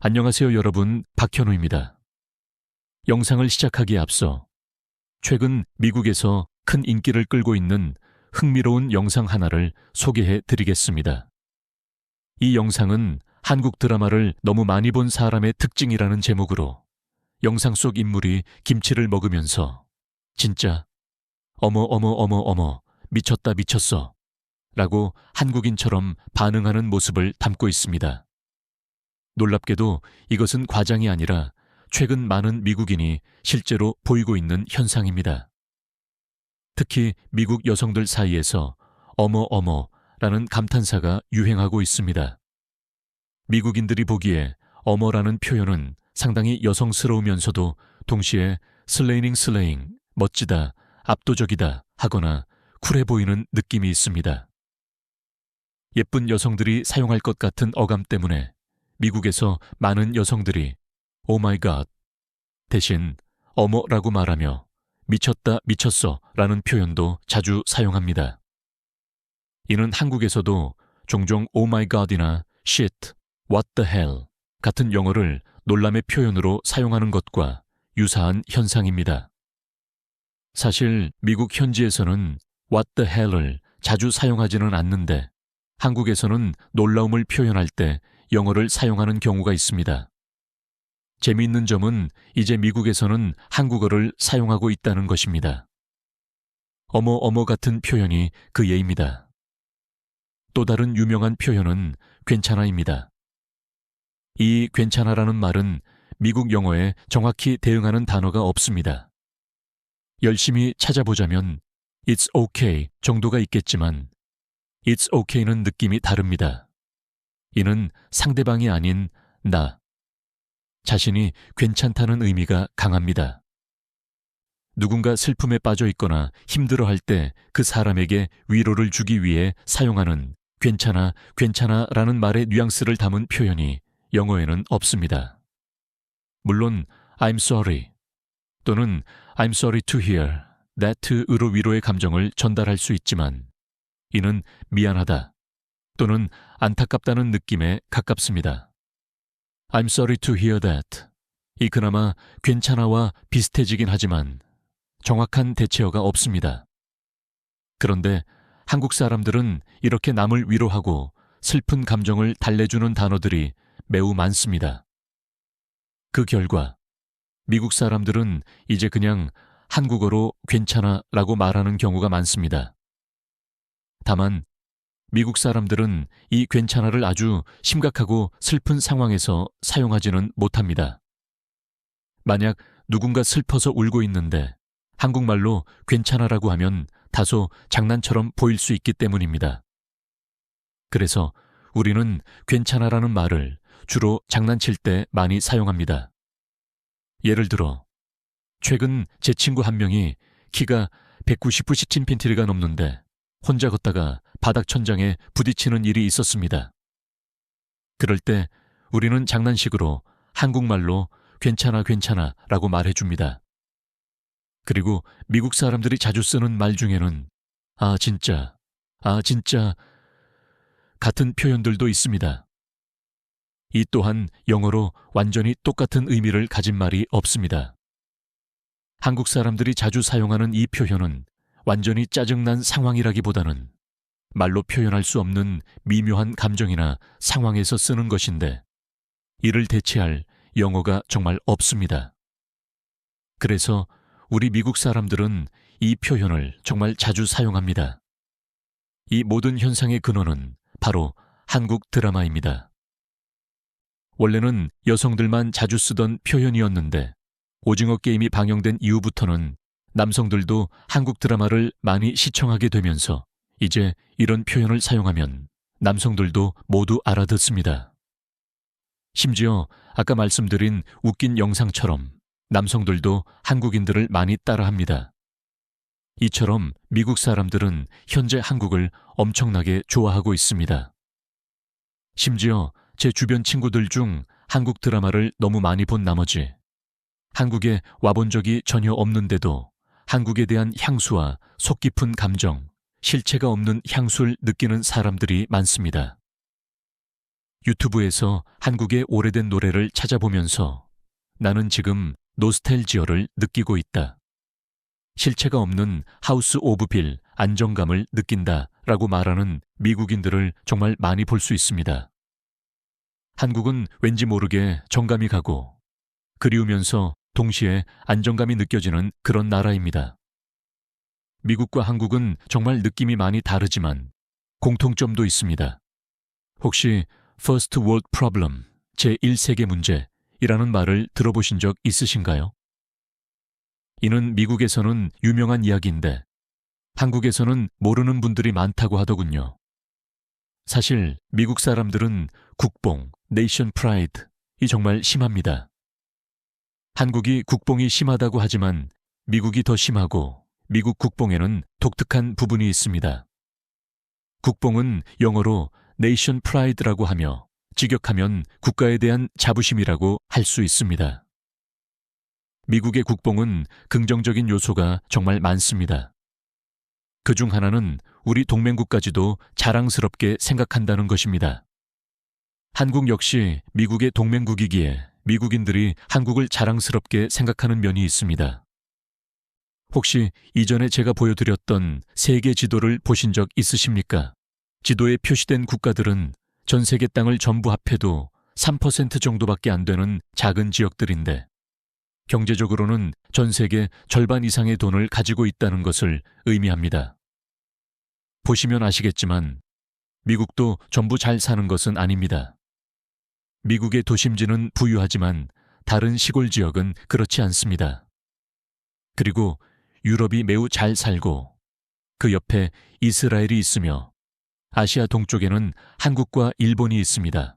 안녕하세요 여러분, 박현우입니다. 영상을 시작하기에 앞서 최근 미국에서 큰 인기를 끌고 있는 흥미로운 영상 하나를 소개해 드리겠습니다. 이 영상은 한국 드라마를 너무 많이 본 사람의 특징이라는 제목으로 영상 속 인물이 김치를 먹으면서 진짜 어머 미쳤다 미쳤어 라고 한국인처럼 반응하는 모습을 담고 있습니다. 놀랍게도 이것은 과장이 아니라 최근 많은 미국인이 실제로 보이고 있는 현상입니다. 특히 미국 여성들 사이에서 어머라는 감탄사가 유행하고 있습니다. 미국인들이 보기에 어머라는 표현은 상당히 여성스러우면서도 동시에 슬레이닝, 멋지다, 압도적이다 하거나 쿨해 보이는 느낌이 있습니다. 예쁜 여성들이 사용할 것 같은 어감 때문에 미국에서 많은 여성들이 오 마이 갓 대신 어머라고 말하며 미쳤다 미쳤어 라는 표현도 자주 사용합니다. 이는 한국에서도 종종 오 마이 갓이나 shit, what the hell 같은 영어를 놀람의 표현으로 사용하는 것과 유사한 현상입니다. 사실 미국 현지에서는 what the hell을 자주 사용하지는 않는데 한국에서는 놀라움을 표현할 때 영어를 사용하는 경우가 있습니다. 재미있는 점은 이제 미국에서는 한국어를 사용하고 있다는 것입니다. 어머 같은 표현이 그 예입니다. 또 다른 유명한 표현은 괜찮아입니다. 이 괜찮아라는 말은 미국 영어에 정확히 대응하는 단어가 없습니다. 열심히 찾아보자면 It's okay 정도가 있겠지만 It's okay는 느낌이 다릅니다. 이는 상대방이 아닌 나, 자신이 괜찮다는 의미가 강합니다. 누군가 슬픔에 빠져 있거나 힘들어할 때 그 사람에게 위로를 주기 위해 사용하는 괜찮아라는 말의 뉘앙스를 담은 표현이 영어에는 없습니다. 물론 I'm sorry 또는 I'm sorry to hear that으로 위로의 감정을 전달할 수 있지만 이는 미안하다 또는 안타깝다는 느낌에 가깝습니다. I'm sorry to hear that. 이 그나마 괜찮아와 비슷해지긴 하지만 정확한 대체어가 없습니다. 그런데 한국 사람들은 이렇게 남을 위로하고 슬픈 감정을 달래주는 단어들이 매우 많습니다. 그 결과 미국 사람들은 이제 그냥 한국어로 괜찮아라고 말하는 경우가 많습니다. 다만 미국 사람들은 이 괜찮아를 아주 심각하고 슬픈 상황에서 사용하지는 못합니다. 만약 누군가 슬퍼서 울고 있는데 한국말로 괜찮아라고 하면 다소 장난처럼 보일 수 있기 때문입니다. 그래서 우리는 괜찮아라는 말을 주로 장난칠 때 많이 사용합니다. 예를 들어 최근 제 친구 한 명이 키가 190cm가 넘는데 혼자 걷다가 바닥 천장에 부딪히는 일이 있었습니다. 그럴 때 우리는 장난식으로 한국말로 괜찮아 라고 말해줍니다. 그리고 미국 사람들이 자주 쓰는 말 중에는 아 진짜 같은 표현들도 있습니다. 이 또한 영어로 완전히 똑같은 의미를 가진 말이 없습니다. 한국 사람들이 자주 사용하는 이 표현은 완전히 짜증난 상황이라기보다는 말로 표현할 수 없는 미묘한 감정이나 상황에서 쓰는 것인데 이를 대체할 영어가 정말 없습니다. 그래서 우리 미국 사람들은 이 표현을 정말 자주 사용합니다. 이 모든 현상의 근원은 바로 한국 드라마입니다. 원래는 여성들만 자주 쓰던 표현이었는데 오징어 게임이 방영된 이후부터는 남성들도 한국 드라마를 많이 시청하게 되면서 이제 이런 표현을 사용하면 남성들도 모두 알아듣습니다. 심지어 아까 말씀드린 웃긴 영상처럼 남성들도 한국인들을 많이 따라합니다. 이처럼 미국 사람들은 현재 한국을 엄청나게 좋아하고 있습니다. 심지어 제 주변 친구들 중 한국 드라마를 너무 많이 본 나머지 한국에 와본 적이 전혀 없는데도 한국에 대한 향수와 속 깊은 감정, 실체가 없는 향수를 느끼는 사람들이 많습니다. 유튜브에서 한국의 오래된 노래를 찾아보면서 나는 지금 노스텔지어를 느끼고 있다. 실체가 없는 하우스 오브 빌 안정감을 느낀다 라고 말하는 미국인들을 정말 많이 볼 수 있습니다. 한국은 왠지 모르게 정감이 가고 그리우면서 동시에 안정감이 느껴지는 그런 나라입니다. 미국과 한국은 정말 느낌이 많이 다르지만 공통점도 있습니다. 혹시 First World Problem, 제1세계 문제이라는 말을 들어보신 적 있으신가요? 이는 미국에서는 유명한 이야기인데 한국에서는 모르는 분들이 많다고 하더군요. 사실 미국 사람들은 국뽕, 네이션 프라이드이 정말 심합니다. 한국이 국뽕이 심하다고 하지만 미국이 더 심하고 미국 국뽕에는 독특한 부분이 있습니다. 국뽕은 영어로 네이션 프라이드라고 하며 직역하면 국가에 대한 자부심이라고 할 수 있습니다. 미국의 국뽕은 긍정적인 요소가 정말 많습니다. 그중 하나는 우리 동맹국까지도 자랑스럽게 생각한다는 것입니다. 한국 역시 미국의 동맹국이기에 미국인들이 한국을 자랑스럽게 생각하는 면이 있습니다. 혹시 이전에 제가 보여드렸던 세계 지도를 보신 적 있으십니까? 지도에 표시된 국가들은 전 세계 땅을 전부 합해도 3% 정도밖에 안 되는 작은 지역들인데 경제적으로는 전 세계 절반 이상의 돈을 가지고 있다는 것을 의미합니다. 보시면 아시겠지만 미국도 전부 잘 사는 것은 아닙니다. 미국의 도심지는 부유하지만 다른 시골 지역은 그렇지 않습니다. 그리고 유럽이 매우 잘 살고 그 옆에 이스라엘이 있으며 아시아 동쪽에는 한국과 일본이 있습니다.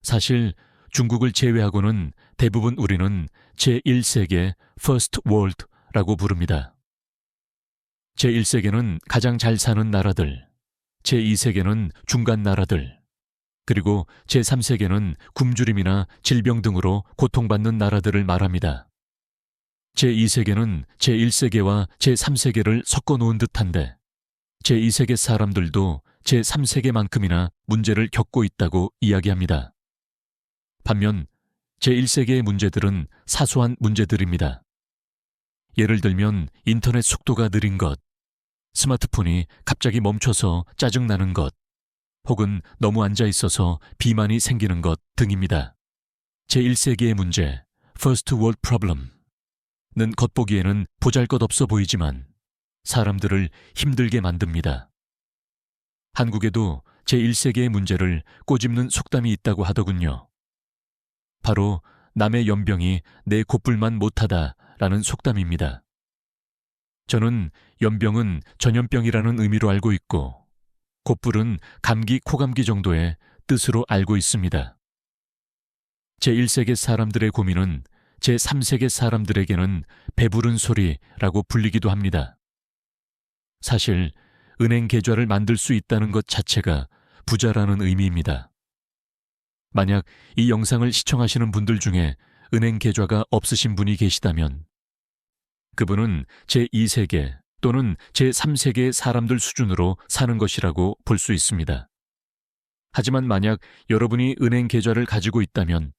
사실 중국을 제외하고는 대부분 우리는 제1세계 First World라고 부릅니다. 제1세계는 가장 잘 사는 나라들, 제2세계는 중간 나라들, 그리고 제3세계는 굶주림이나 질병 등으로 고통받는 나라들을 말합니다. 제2세계는 제1세계와 제3세계를 섞어놓은 듯한데 제2세계 사람들도 제3세계만큼이나 문제를 겪고 있다고 이야기합니다. 반면 제1세계의 문제들은 사소한 문제들입니다. 예를 들면 인터넷 속도가 느린 것, 스마트폰이 갑자기 멈춰서 짜증나는 것, 혹은 너무 앉아 있어서 비만이 생기는 것 등입니다. 제1세계의 문제, First World Problem는 겉보기에는 보잘것없어 보이지만 사람들을 힘들게 만듭니다. 한국에도 제1세계의 문제를 꼬집는 속담이 있다고 하더군요. 바로 남의 연병이 내 곱불만 못하다라는 속담입니다. 저는 연병은 전염병이라는 의미로 알고 있고 곱불은 감기, 코감기 정도의 뜻으로 알고 있습니다. 제1세계 사람들의 고민은 제3세계 사람들에게는 배부른 소리라고 불리기도 합니다. 사실 은행 계좌를 만들 수 있다는 것 자체가 부자라는 의미입니다. 만약 이 영상을 시청하시는 분들 중에 은행 계좌가 없으신 분이 계시다면 그분은 제2세계 또는 제3세계의 사람들 수준으로 사는 것이라고 볼 수 있습니다. 하지만 만약 여러분이 은행 계좌를 가지고 있다면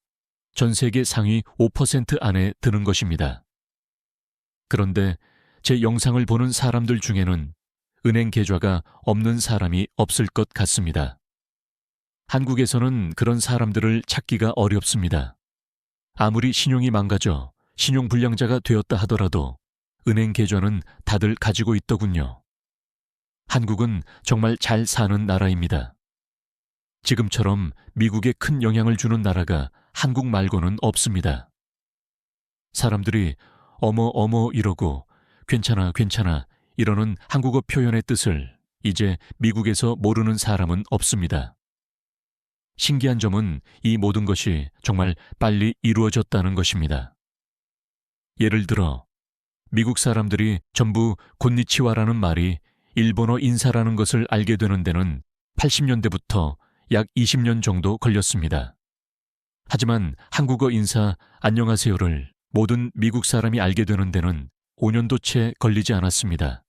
전 세계 상위 5% 안에 드는 것입니다. 그런데 제 영상을 보는 사람들 중에는 은행 계좌가 없는 사람이 없을 것 같습니다. 한국에서는 그런 사람들을 찾기가 어렵습니다. 아무리 신용이 망가져 신용불량자가 되었다 하더라도 은행 계좌는 다들 가지고 있더군요. 한국은 정말 잘 사는 나라입니다. 지금처럼 미국에 큰 영향을 주는 나라가 한국 말고는 없습니다. 사람들이 어머 이러고 괜찮아 이러는 한국어 표현의 뜻을 이제 미국에서 모르는 사람은 없습니다. 신기한 점은 이 모든 것이 정말 빨리 이루어졌다는 것입니다. 예를 들어 미국 사람들이 전부 곤니치와라는 말이 일본어 인사라는 것을 알게 되는 데는 80년대부터 약 20년 정도 걸렸습니다. 하지만 한국어 인사 안녕하세요를 모든 미국 사람이 알게 되는 데는 5년도 채 걸리지 않았습니다.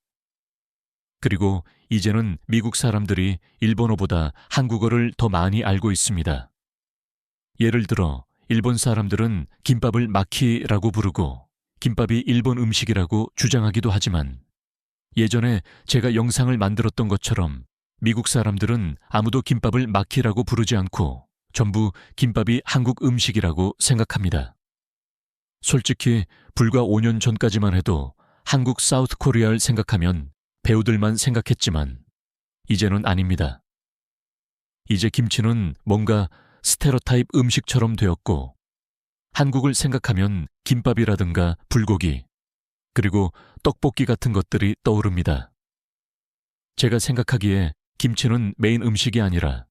그리고 이제는 미국 사람들이 일본어보다 한국어를 더 많이 알고 있습니다. 예를 들어 일본 사람들은 김밥을 마키라고 부르고 김밥이 일본 음식이라고 주장하기도 하지만 예전에 제가 영상을 만들었던 것처럼 미국 사람들은 아무도 김밥을 마키라고 부르지 않고 전부 김밥이 한국 음식이라고 생각합니다. 솔직히 불과 5년 전까지만 해도 한국 사우스 코리아를 생각하면 배우들만 생각했지만 이제는 아닙니다. 이제 김치는 뭔가 스테레오타입 음식처럼 되었고 한국을 생각하면 김밥이라든가 불고기 그리고 떡볶이 같은 것들이 떠오릅니다. 제가 생각하기에 김치는 메인 음식이 아니라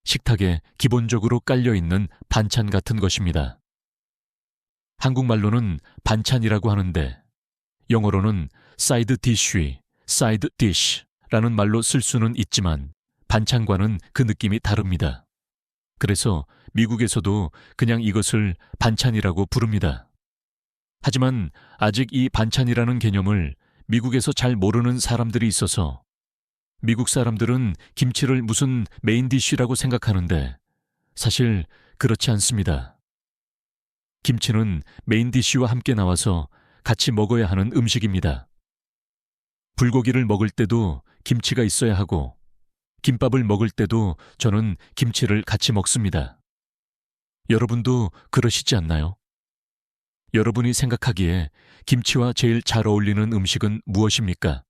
식탁에 기본적으로 깔려있는 반찬 같은 것입니다. 한국말로는 반찬이라고 하는데 영어로는 사이드 디쉬, 사이드 디쉬라는 말로 쓸 수는 있지만 반찬과는 그 느낌이 다릅니다. 그래서 미국에서도 그냥 이것을 반찬이라고 부릅니다. 하지만 아직 이 반찬이라는 개념을 미국에서 잘 모르는 사람들이 있어서 미국 사람들은 김치를 무슨 메인 디쉬라고 생각하는데 사실 그렇지 않습니다. 김치는 메인 디쉬와 함께 나와서 같이 먹어야 하는 음식입니다. 불고기를 먹을 때도 김치가 있어야 하고 김밥을 먹을 때도 저는 김치를 같이 먹습니다. 여러분도 그러시지 않나요? 여러분이 생각하기에 김치와 제일 잘 어울리는 음식은 무엇입니까?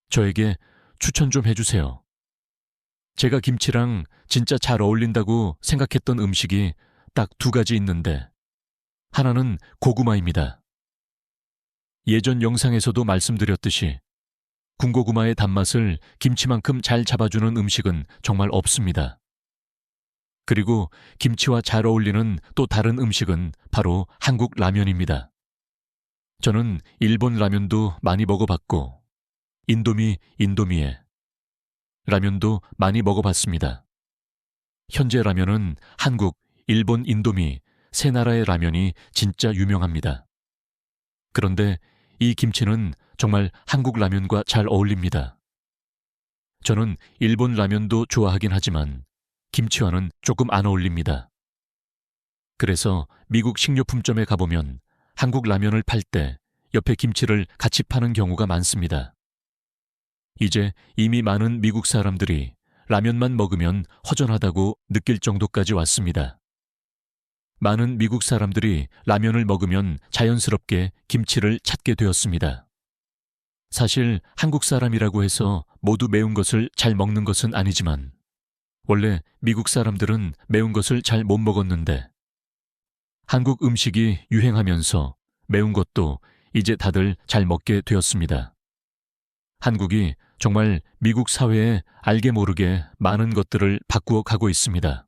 저에게 추천 좀 해주세요. 제가 김치랑 진짜 잘 어울린다고 생각했던 음식이 딱 2가지 있는데 하나는 고구마입니다. 예전 영상에서도 말씀드렸듯이 군고구마의 단맛을 김치만큼 잘 잡아주는 음식은 정말 없습니다. 그리고 김치와 잘 어울리는 또 다른 음식은 바로 한국 라면입니다. 저는 일본 라면도 많이 먹어봤고 인도미에 라면도 많이 먹어봤습니다. 현재 라면은 한국, 일본, 인도미 세 나라의 라면이 진짜 유명합니다. 그런데 이 김치는 정말 한국 라면과 잘 어울립니다. 저는 일본 라면도 좋아하긴 하지만 김치와는 조금 안 어울립니다. 그래서 미국 식료품점에 가보면 한국 라면을 팔 때 옆에 김치를 같이 파는 경우가 많습니다. 이제 이미 많은 미국 사람들이 라면만 먹으면 허전하다고 느낄 정도까지 왔습니다. 많은 미국 사람들이 라면을 먹으면 자연스럽게 김치를 찾게 되었습니다. 사실 한국 사람이라고 해서 모두 매운 것을 잘 먹는 것은 아니지만 원래 미국 사람들은 매운 것을 잘 못 먹었는데 한국 음식이 유행하면서 매운 것도 이제 다들 잘 먹게 되었습니다. 한국이 정말 미국 사회에 알게 모르게 많은 것들을 바꾸어 가고 있습니다.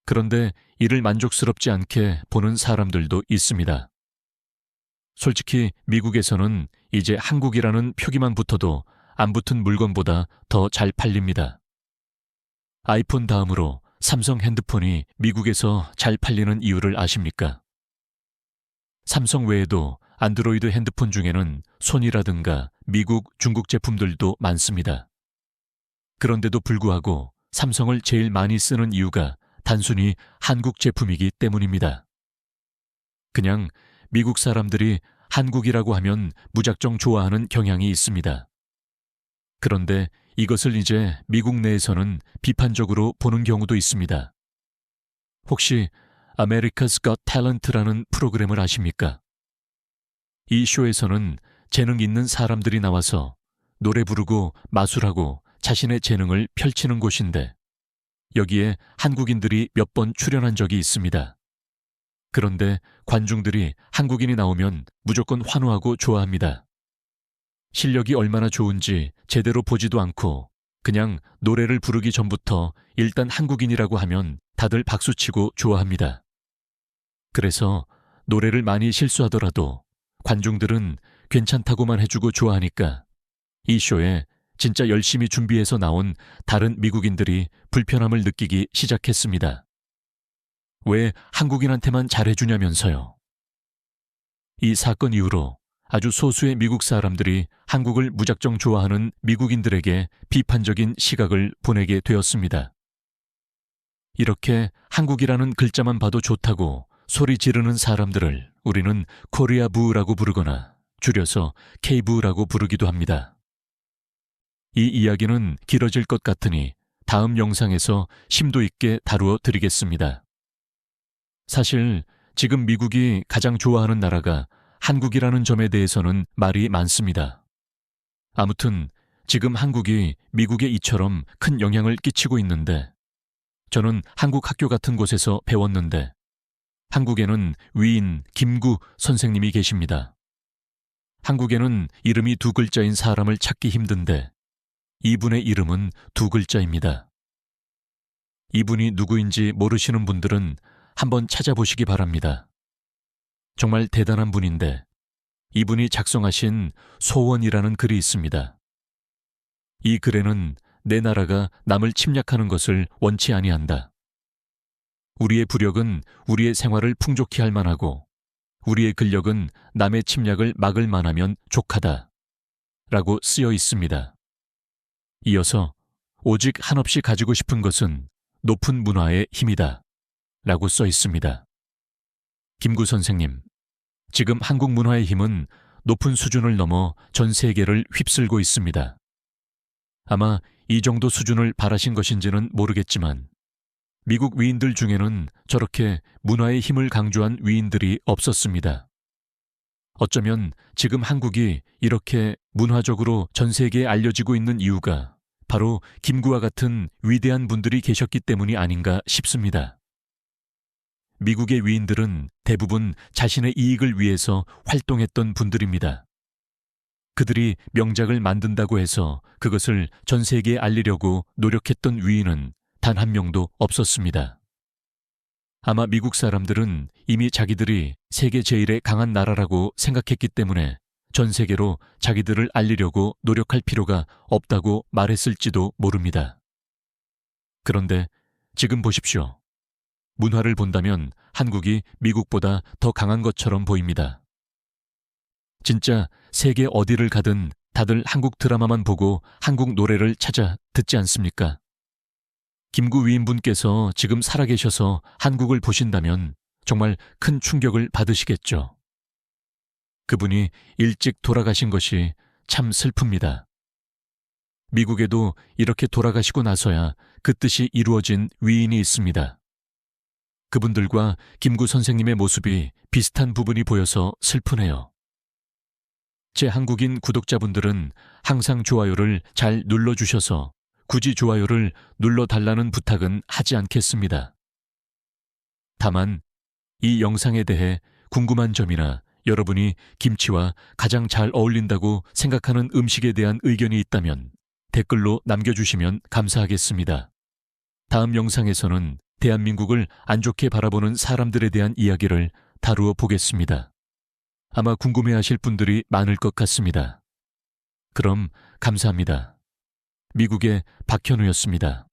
그런데 이를 만족스럽지 않게 보는 사람들도 있습니다. 솔직히 미국에서는 이제 한국이라는 표기만 붙어도 안 붙은 물건보다 더 잘 팔립니다. 아이폰 다음으로 삼성 핸드폰이 미국에서 잘 팔리는 이유를 아십니까? 삼성 외에도 안드로이드 핸드폰 중에는 소니라든가 미국, 중국 제품들도 많습니다. 그런데도 불구하고 삼성을 제일 많이 쓰는 이유가 단순히 한국 제품이기 때문입니다. 그냥 미국 사람들이 한국이라고 하면 무작정 좋아하는 경향이 있습니다. 그런데 이것을 이제 미국 내에서는 비판적으로 보는 경우도 있습니다. 혹시 America's Got Talent라는 프로그램을 아십니까? 이 쇼에서는 재능 있는 사람들이 나와서 노래 부르고 마술하고 자신의 재능을 펼치는 곳인데 여기에 한국인들이 몇 번 출연한 적이 있습니다. 그런데 관중들이 한국인이 나오면 무조건 환호하고 좋아합니다. 실력이 얼마나 좋은지 제대로 보지도 않고 그냥 노래를 부르기 전부터 일단 한국인이라고 하면 다들 박수치고 좋아합니다. 그래서 노래를 많이 실수하더라도 관중들은 괜찮다고만 해주고 좋아하니까 이 쇼에 진짜 열심히 준비해서 나온 다른 미국인들이 불편함을 느끼기 시작했습니다. 왜 한국인한테만 잘해주냐면서요. 이 사건 이후로 아주 소수의 미국 사람들이 한국을 무작정 좋아하는 미국인들에게 비판적인 시각을 보내게 되었습니다. 이렇게 한국이라는 글자만 봐도 좋다고 소리 지르는 사람들을 우리는 코리아부라고 부르거나 줄여서 K부라고 부르기도 합니다. 이 이야기는 길어질 것 같으니 다음 영상에서 심도 있게 다루어 드리겠습니다. 사실 지금 미국이 가장 좋아하는 나라가 한국이라는 점에 대해서는 말이 많습니다. 아무튼 지금 한국이 미국에 이처럼 큰 영향을 끼치고 있는데 저는 한국 학교 같은 곳에서 배웠는데 한국에는 위인 김구 선생님이 계십니다. 한국에는 이름이 두 글자인 사람을 찾기 힘든데 이분의 이름은 두 글자입니다. 이분이 누구인지 모르시는 분들은 한번 찾아보시기 바랍니다. 정말 대단한 분인데 이분이 작성하신 소원이라는 글이 있습니다. 이 글에는 내 나라가 남을 침략하는 것을 원치 아니한다. 우리의 부력은 우리의 생활을 풍족히 할 만하고 우리의 근력은 남의 침략을 막을 만하면 족하다. 라고 쓰여 있습니다. 이어서 오직 한없이 가지고 싶은 것은 높은 문화의 힘이다. 라고 써 있습니다. 김구 선생님, 지금 한국 문화의 힘은 높은 수준을 넘어 전 세계를 휩쓸고 있습니다. 아마 이 정도 수준을 바라신 것인지는 모르겠지만 미국 위인들 중에는 저렇게 문화의 힘을 강조한 위인들이 없었습니다. 어쩌면 지금 한국이 이렇게 문화적으로 전 세계에 알려지고 있는 이유가 바로 김구와 같은 위대한 분들이 계셨기 때문이 아닌가 싶습니다. 미국의 위인들은 대부분 자신의 이익을 위해서 활동했던 분들입니다. 그들이 명작을 만든다고 해서 그것을 전 세계에 알리려고 노력했던 위인은 단 한 명도 없었습니다. 아마 미국 사람들은 이미 자기들이 세계 제일의 강한 나라라고 생각했기 때문에 전 세계로 자기들을 알리려고 노력할 필요가 없다고 말했을지도 모릅니다. 그런데 지금 보십시오. 문화를 본다면 한국이 미국보다 더 강한 것처럼 보입니다. 진짜 세계 어디를 가든 다들 한국 드라마만 보고 한국 노래를 찾아 듣지 않습니까? 김구 위인분께서 지금 살아계셔서 한국을 보신다면 정말 큰 충격을 받으시겠죠. 그분이 일찍 돌아가신 것이 참 슬픕니다. 미국에도 이렇게 돌아가시고 나서야 그 뜻이 이루어진 위인이 있습니다. 그분들과 김구 선생님의 모습이 비슷한 부분이 보여서 슬프네요. 제 한국인 구독자분들은 항상 좋아요를 잘 눌러주셔서 굳이 좋아요를 눌러달라는 부탁은 하지 않겠습니다. 다만 이 영상에 대해 궁금한 점이나 여러분이 김치와 가장 잘 어울린다고 생각하는 음식에 대한 의견이 있다면 댓글로 남겨주시면 감사하겠습니다. 다음 영상에서는 대한민국을 안 좋게 바라보는 사람들에 대한 이야기를 다루어 보겠습니다. 아마 궁금해하실 분들이 많을 것 같습니다. 그럼 감사합니다. 미국의 박현우였습니다.